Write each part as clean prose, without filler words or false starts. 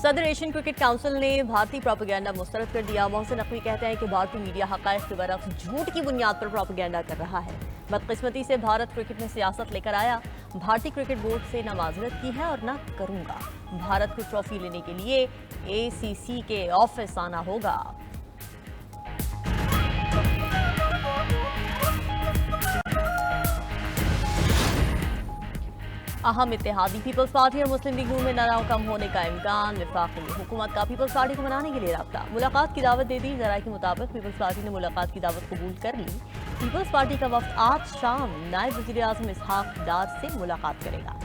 सदर Asian cricket council ने भारतीय प्रोपेगेंडा मुस्तरद कर दिया। मोहसिन नकवी कहते हैं कि भारतीय मीडिया हक़ाइक़ के बरक्स झूठ की बुनियाद पर प्रोपेगेंडा कर रहा है। बदकिस्मती से भारत क्रिकेट में सियासत लेकर आया। भारतीय क्रिकेट बोर्ड से न माजरत की है और न करूंगा। भारत को ट्रॉफी लेने के लिए ACC के ऑफिस आना होगा। अहम इत्तेहादी पीपल्स पार्टी और मुस्लिम लीग में तनाव कम होने का इम्कान। वफाकी हुकूमत का पीपल्स पार्टी को मनाने के लिए राब्ता। मुलाकात की दावत दे दी। ज़राए के मुताबिक पीपल्स पार्टी ने मुलाकात की दावत कबूल कर ली। पीपल्स पार्टी का वफ्द आज शाम नायब वज़ीर आज़म इसहाक डार से मुलाकात करेगा।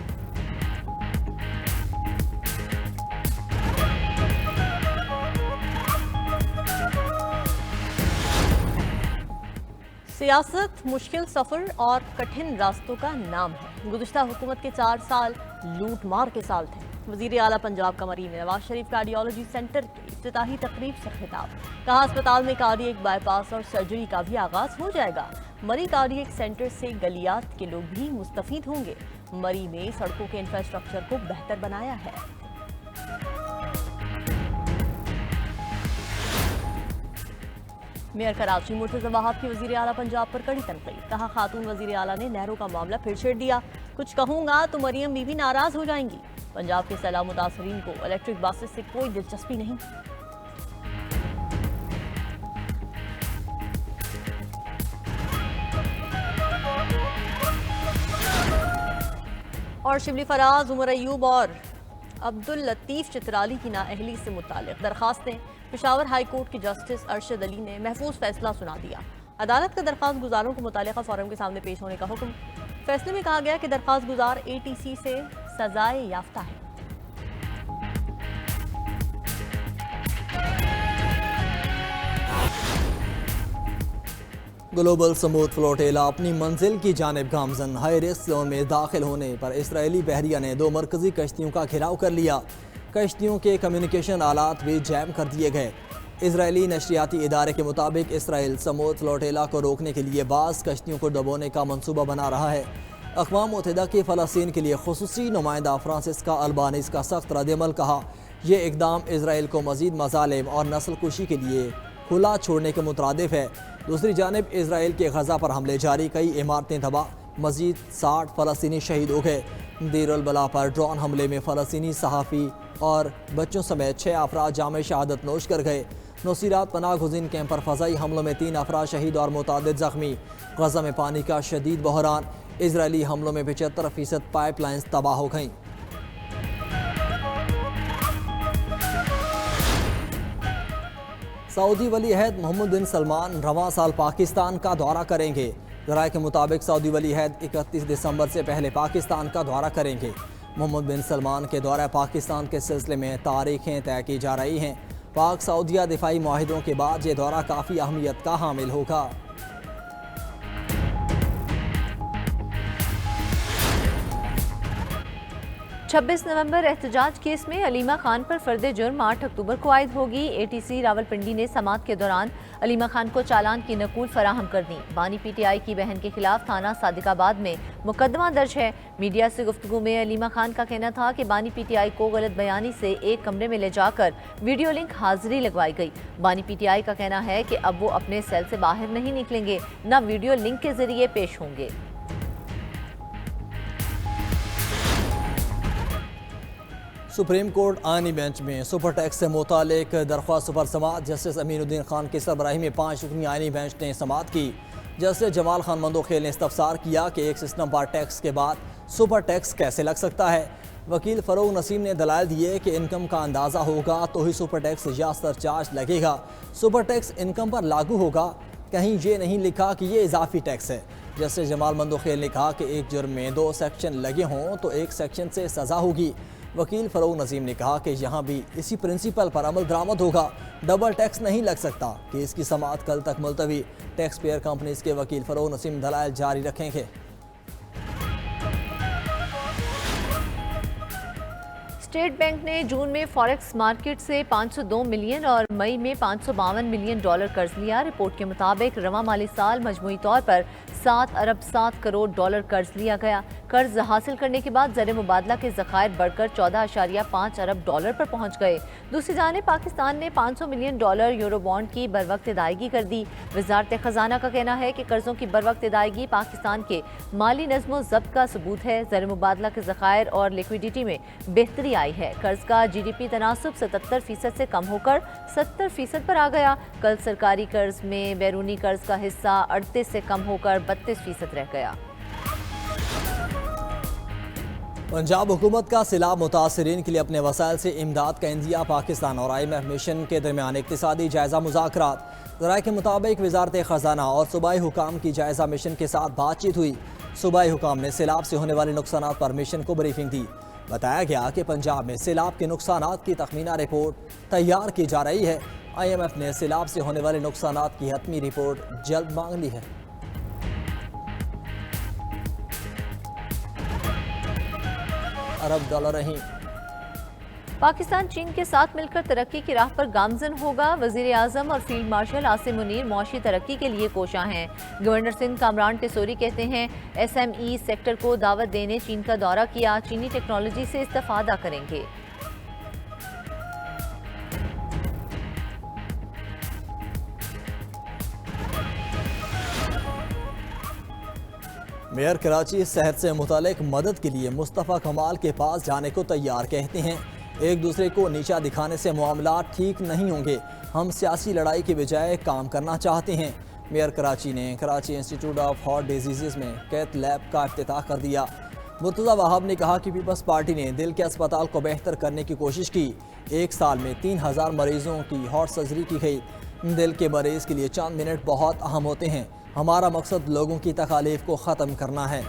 सियासत मुश्किल सफ़र और कठिन रास्तों का नाम है। गुज़िश्ता हुकूमत के 4 साल लूट मार के साल थे। वज़ीर आला पंजाब का marine Nawaz Sharif cardiology centre की इफ्तिताही तकरीब से खिताब। कहा अस्पताल में कार्डियक बाईपास और सर्जरी का भी आगाज हो जाएगा। मरी कार्डियक सेंटर से गलियात के लोग भी मुस्तफीद होंगे। मरी में सड़कों के इंफ्रास्ट्रक्चर को बेहतर बनाया है। मेयर कराची मुर्तज़ा वहाब की वज़ीर आला पंजाब पर कड़ी तनकीद। कहा खातून वज़ीर आला ने नहरों का मामला फिर छेड़ दिया। कुछ कहूंगा तो मरियम बीबी नाराज हो जाएंगी। पंजाब के सैलाब मुतासरीन को इलेक्ट्रिक बसेस से कोई दिलचस्पी नहीं। और शिबली फराज, उमर अयूब और अब्दुल लतीफ़ चित्राली की नाअहली से मुताल्लिक़ दरखास्तें। पेशावर हाई कोर्ट के जस्टिस अरशद अली ने महफूज फैसला सुना दिया। अदालत का दरख्वास्त गुजारों को मुताल्लिक़ा फोरम के सामने पेश होने का हुक्म। फैसले में कहा गया कि दरख्वास्त गुजार ATC से सजाए याफ्ता है। ग्लोबल समूद फ्लोटेला अपनी मंजिल की जानिब गामजन। हाई रिस्क जोन में दाखिल होने पर इसराइली बहरिया ने 2 मरकजी कश्तियों का घेराव कर लिया। कश्तियों के कम्युनिकेशन आलात भी जैम कर दिए गए। इसराइली नशरियाती इदारे के मुताबिक इसराइल समूद फ्लोटेला को रोकने के लिए बाज़ कश्तियों को दबोने का मंसूबा बना रहा है। अक़वाम मुत्तहिदा की फ़लस्तीन के लिए खुसूसी नुमाइंदा फ्रांसिस्का अल्बानीज़ का सख्त रद्द-ए-अमल। कहा यह इक़दाम इसराइल को मज़ीद मज़ालिम और नस्ल कुशी के लिए खुला छोड़ने के मुतरादिफ है। दूसरी जानिब इसराइल के गज़ा पर हमले जारी, कई इमारतें तबाह, मज़ीद 60 फ़लस्तीनी शहीद हो गए। देर अल बला पर ड्रोन हमले में फ़लस्तीनी सहाफ़ी और बच्चों समेत 6 अफराद जाम शहादत नोश कर गए। नुसीरात पनाह गुज़ीन कैंप पर फ़ज़ाई हमलों में 3 अफराद शहीद और मुतादिद ज़ख्मी। गज़ा में पानी का शदीद बहरान। इसराइली हमलों में 75% पाइपलाइन्स तबाह हो गईं। सऊदी वली अहद मोहम्मद बिन सलमान रवां साल पाकिस्तान का दौरा करेंगे। ज़राए के मुताबिक सऊदी वली अहद 31 दिसंबर से पहले पाकिस्तान का दौरा करेंगे। मोहम्मद बिन सलमान के दौरा पाकिस्तान के सिलसिले में तारीखें तय की जा रही हैं। पाक सऊदिया दिफाई मुआहिदों के बाद ये दौरा काफ़ी अहमियत का हामिल होगा। 26 नवंबर एहतजाज केस में अलीमा खान पर फर्द जुर्म 8 अक्टूबर को आयद होगी। ATC रावलपिंडी ने समात के दौरान अलीमा खान को चालान की नकूल फराहम कर दी। बानी PTI की बहन के खिलाफ थाना सादिकाबाद में मुकदमा दर्ज है। मीडिया से गुफ्तगू में अलीमा खान का कहना था कि बानी PTI को गलत बयानी से एक कमरे में ले जाकर वीडियो लिंक हाजिरी लगवाई गई। बानी PTI का कहना है कि अब वो अपने सेल से बाहर नहीं निकलेंगे, न वीडियो लिंक के जरिए पेश होंगे। सुप्रीम कोर्ट आईनी बेंच में सुपर टैक्स से मुतालिक दरख्वास्त पर समाअत। जस्टिस अमीनुद्दीन खान की सरबराही में 5 रुकनी आईनी बेंच ने समाअत की। जस्टिस जमाल खान मंदोखेल ने इस्तफसार किया कि एक सिस्टम पर टैक्स के बाद सुपर टैक्स कैसे लग सकता है। वकील फ़रोग नसीम ने दलाल दिए कि इनकम का अंदाज़ा होगा तो ही सुपर टैक्स या सरचार्ज लगेगा। सुपर टैक्स इनकम पर लागू होगा, कहीं ये नहीं लिखा कि ये इजाफी टैक्स है। जस्टिस जमाल मंदोखेल ने कहा कि एक जुर्म में 2 सेक्शन लगे हों तो एक सेक्शन से सज़ा होगी। वकील फ़रोग नसीम ने कहा कि यहाँ भी इसी प्रिंसिपल पर अमल दरामद होगा, डबल टैक्स नहीं लग सकता। केस की समाअत कल तक मुलतवी। टैक्स पेयर कंपनीज के वकील फ़रोग नसीम दलाइल जारी रखेंगे। स्टेट बैंक ने जून में फॉरेक्स मार्केट से 502 मिलियन और मई में $552 मिलियन कर्ज लिया। रिपोर्ट के मुताबिक रवां माली साल मजमूई तौर पर 7 अरब 7 करोड़ डॉलर कर्ज लिया गया। कर्ज हासिल करने के बाद ज़र मुबादला के ज़खायर बढ़कर 14.5 अरब डॉलर पर पहुंच गए। दूसरी जानिब पाकिस्तान ने 500 मिलियन डॉलर यूरो बॉन्ड की बरवक्त अदायगी कर दी। वजारत खजाना का कहना है कि कर्जों की बरवक्त अदायगी पाकिस्तान के माली नज़्म ज़ब्त का सबूत है। ज़र मुबादला के ज़खायर और लिक्विडिटी में बेहतरी आई है। कर्ज का GDP तनासुब 77% से कम होकर 70% पर आ गया। कल सरकारी कर्ज में बैरूनी कर्ज का हिस्सा 38 से कम होकर 32% रह गया। पंजाब हुकूमत का सैलाब मुतासरीन के लिए अपने वसाइल से इमदाद का इंदिया। पाकिस्तान और IMF मिशन के दरमियान इक्तिसादी जायजा मुज़ाकरात। ज़राए के मुताबिक वजारत खजाना और सूबाई हुकाम की जायजा मिशन के साथ बातचीत हुई। सूबाई हुकाम ने सैलाब से होने वाले नुकसानात पर मिशन को ब्रीफिंग दी। बताया गया कि पंजाब में सैलाब के नुकसानात की तखमीना रिपोर्ट तैयार की जा रही है। IMF ने सैलाब से होने वाले नुकसानात की हतमी रिपोर्ट जल्द मांग ली है। अरब डॉलर रही। पाकिस्तान चीन के साथ मिलकर तरक्की की राह पर गामजन होगा। वजीर आजम और फील्ड मार्शल आसिम मुनीर मौशी तरक्की के लिए कोशां हैं। गवर्नर सिंध कामरान टेसोरी कहते हैं SME सेक्टर को दावत देने चीन का दौरा किया। चीनी टेक्नोलॉजी से इस्तेफादा करेंगे। मेयर कराची सेहत से मुतालिक मदद के लिए मुस्तफ़ा कमाल के पास जाने को तैयार। कहते हैं एक दूसरे को नीचा दिखाने से मामला ठीक नहीं होंगे। हम सियासी लड़ाई के बजाय काम करना चाहते हैं। मेयर कराची ने Karachi institute of heart disease में कैथ लैब का इफ्तिताह कर दिया। मुर्तज़ा वहाब ने कहा कि पीपल्स पार्टी ने दिल के अस्पताल को बेहतर करने की कोशिश की। एक साल में 3000 मरीजों की हार्ट सर्जरी की गई। दिल के मरीज़ के लिए चंद मिनट बहुत अहम होते हैं। हमारा मकसद लोगों की तकालीफ को ख़त्म करना है।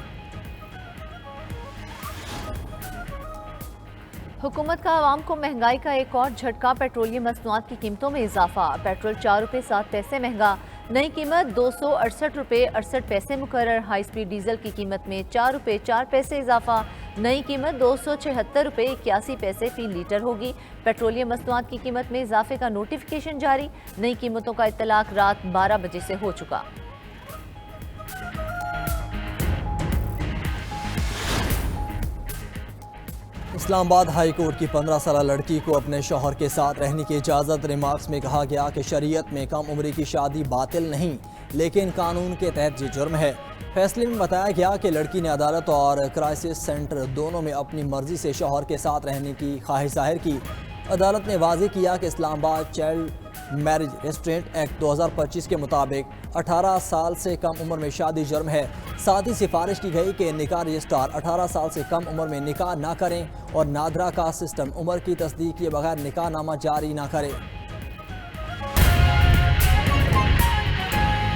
हुकूमत का आवाम को महंगाई का एक और झटका। पेट्रोलियम मसनूआत की कीमतों में इजाफा। पेट्रोल 4 रुपये 7 पैसे महंगा। नई कीमत 268 रुपये 68 पैसे मुकर्रर। हाई स्पीड डीजल की कीमत में 4 रुपये 4 पैसे इजाफा। नई कीमत 276 रुपये 81 पैसे फी लीटर होगी। पेट्रोलियम मसनूआत की कीमत में इजाफे का नोटिफिकेशन जारी। नई कीमतों का इत्तलाक रात 12 बजे से हो चुका। इस्लामाबाद हाई कोर्ट की 15 साला लड़की को अपने शौहर के साथ रहने की इजाज़त। रिमार्क्स में कहा गया कि शरीयत में कम उम्री की शादी बातिल नहीं, लेकिन कानून के तहत ये जुर्म है। फैसले में बताया गया कि लड़की ने अदालत और क्राइसिस सेंटर दोनों में अपनी मर्जी से शौहर के साथ रहने की ख्वाहिश जाहिर की। अदालत ने वाज़ेह किया कि Islamabad child marriage restaurant act 2025 के मुताबिक 18 साल से कम उम्र में शादी जुर्म है। साथ ही सिफारिश की गई कि निकाह रजिस्ट्रार 18 साल से कम उम्र में निकाह ना करें और नादरा का सिस्टम उम्र की तस्दीक किए बगैर निकाह नामा जारी ना करे।